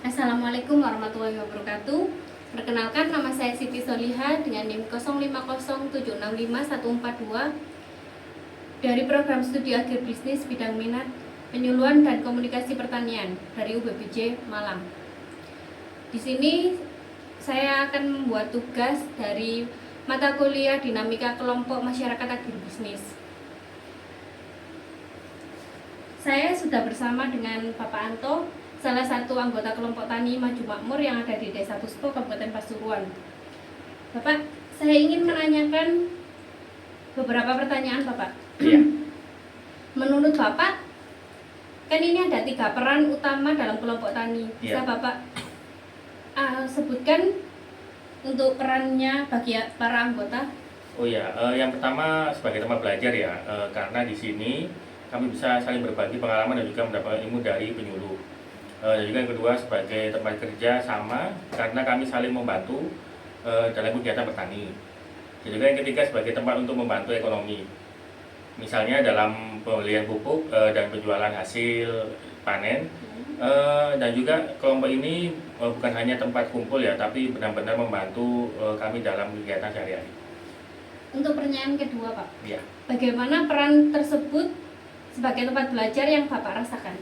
Assalamualaikum warahmatullahi wabarakatuh. Perkenalkan, nama saya Siti Soliha dengan NIM 0507651142 dari program studi agribisnis bidang minat, penyuluhan dan komunikasi pertanian dari UBBJ Malang. Di sini saya akan membuat tugas dari mata kuliah dinamika kelompok masyarakat agribisnis. Saya sudah bersama dengan Bapak Anto, salah satu anggota kelompok tani maju makmur yang ada di Desa Puspo, Kabupaten Pasuruan. Bapak, saya ingin menanyakan beberapa pertanyaan Bapak. Iya. Menurut Bapak, kan ini ada 3 peran utama dalam kelompok tani. Bisa Iya. Bapak sebutkan untuk perannya bagi para anggota? Oh ya, yang pertama sebagai tempat belajar ya, karena di sini kami bisa saling berbagi pengalaman dan juga mendapatkan ilmu dari penyuluh. Dan juga yang kedua sebagai tempat kerja sama karena kami saling membantu dalam kegiatan bertani. Dan juga yang ketiga sebagai tempat untuk membantu ekonomi. Misalnya dalam pembelian pupuk dan penjualan hasil panen. Dan juga kelompok ini bukan hanya tempat kumpul ya, tapi benar-benar membantu kami dalam kegiatan sehari-hari. Untuk pertanyaan kedua Pak, Ya. bagaimana peran tersebut sebagai tempat belajar yang Bapak rasakan?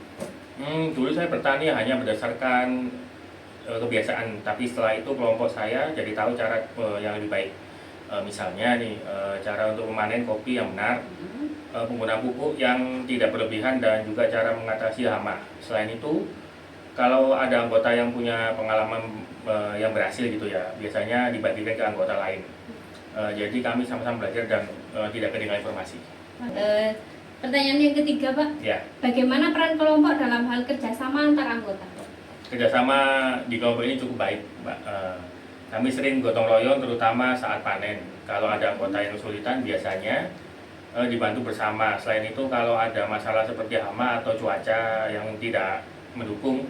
Dulu saya bertani hanya berdasarkan kebiasaan, tapi setelah itu kelompok saya jadi tahu cara yang lebih baik. Misalnya nih, cara untuk memanen kopi yang benar, penggunaan pupuk yang tidak berlebihan, dan juga cara mengatasi hama. Selain itu, kalau ada anggota yang punya pengalaman yang berhasil gitu ya, biasanya dibagikan ke anggota lain. Jadi kami sama-sama belajar dan tidak ketinggalan informasi. Pertanyaan yang ketiga Pak, Ya. bagaimana peran kelompok dalam hal kerjasama antar anggota? Kerjasama di kelompok ini cukup baik, Mbak. Kami sering gotong royong terutama saat panen. Kalau ada anggota yang kesulitan biasanya dibantu bersama. Selain itu kalau ada masalah seperti hama atau cuaca yang tidak mendukung,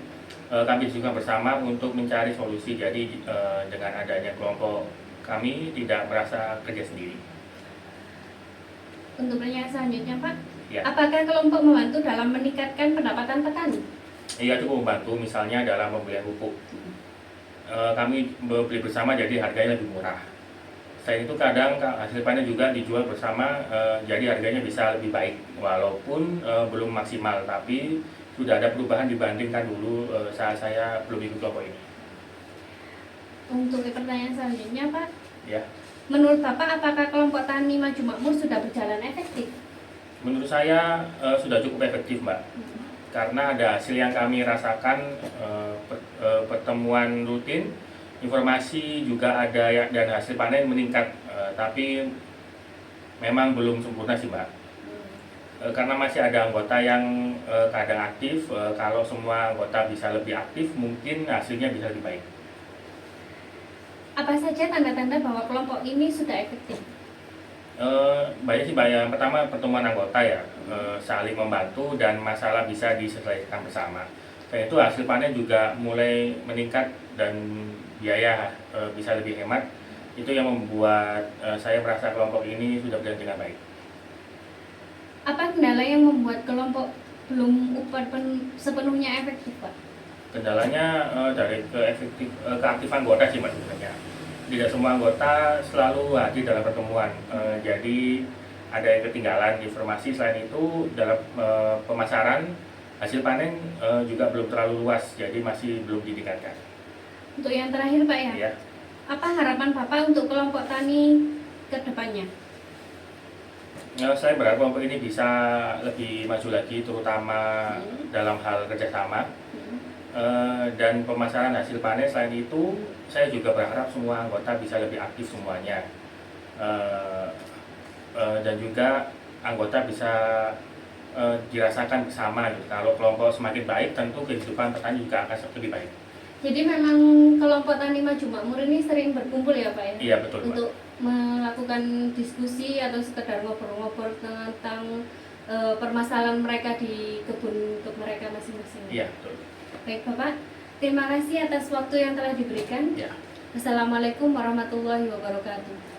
kami juga bersama untuk mencari solusi. Jadi dengan adanya kelompok kami tidak merasa kerja sendiri. Untuk pertanyaan selanjutnya Pak, Ya. apakah kelompok membantu dalam meningkatkan pendapatan petani? Iya, cukup membantu, misalnya dalam pembelian pupuk. Kami beli bersama jadi harganya lebih murah. Selain itu kadang hasil panen juga dijual bersama, jadi harganya bisa lebih baik walaupun belum maksimal, tapi sudah ada perubahan dibandingkan dulu saat saya belum ikut kelompok ini. Untuk pertanyaan selanjutnya Pak, Ya. menurut Bapak apakah kelompok tani maju makmur sudah berjalan efektif? Menurut saya sudah cukup efektif, Mbak, karena ada hasil yang kami rasakan, pertemuan rutin, informasi juga ada ya, dan hasil panen meningkat, tapi memang belum sempurna sih, Mbak. Karena masih ada anggota yang kadang aktif. Kalau semua anggota bisa lebih aktif, mungkin hasilnya bisa lebih baik. Apa saja tanda-tanda bahwa kelompok ini sudah efektif? Banyak sih, Mbak. Yang pertama pertemuan anggota ya, saling membantu dan masalah bisa diselesaikan bersama. Selain itu hasil panen juga mulai meningkat dan biaya bisa lebih hemat. Itu yang membuat saya merasa kelompok ini sudah berjalan dengan baik. Apa kendala yang membuat kelompok belum sepenuhnya efektif Pak? Kendalanya dari keaktifan anggota sih, Mbak, sebenarnya. Tidak semua anggota selalu hadir dalam pertemuan, jadi ada yang ketinggalan informasi. Selain itu dalam pemasaran hasil panen juga belum terlalu luas, jadi masih belum ditingkatkan. Untuk yang terakhir Pak ya, Ya. apa harapan Bapak untuk kelompok tani ke depannya? Saya berharap kelompok ini bisa lebih maju lagi, terutama dalam hal kerjasama dan pemasaran hasil panen. Selain itu saya juga berharap semua anggota bisa lebih aktif semuanya, dan juga anggota bisa dirasakan bersama gitu. Kalau kelompok semakin baik, tentu kehidupan petani juga akan lebih baik. Jadi memang kelompok tani maju makmur ini sering berkumpul ya Pak ya? Iya, betul, Pak. Untuk melakukan diskusi atau sekedar ngobrol-ngobrol tentang permasalahan mereka di kebun untuk mereka masing-masing. Iya, betul. Baik Bapak, terima kasih atas waktu yang telah diberikan. Ya. Assalamualaikum warahmatullahi wabarakatuh.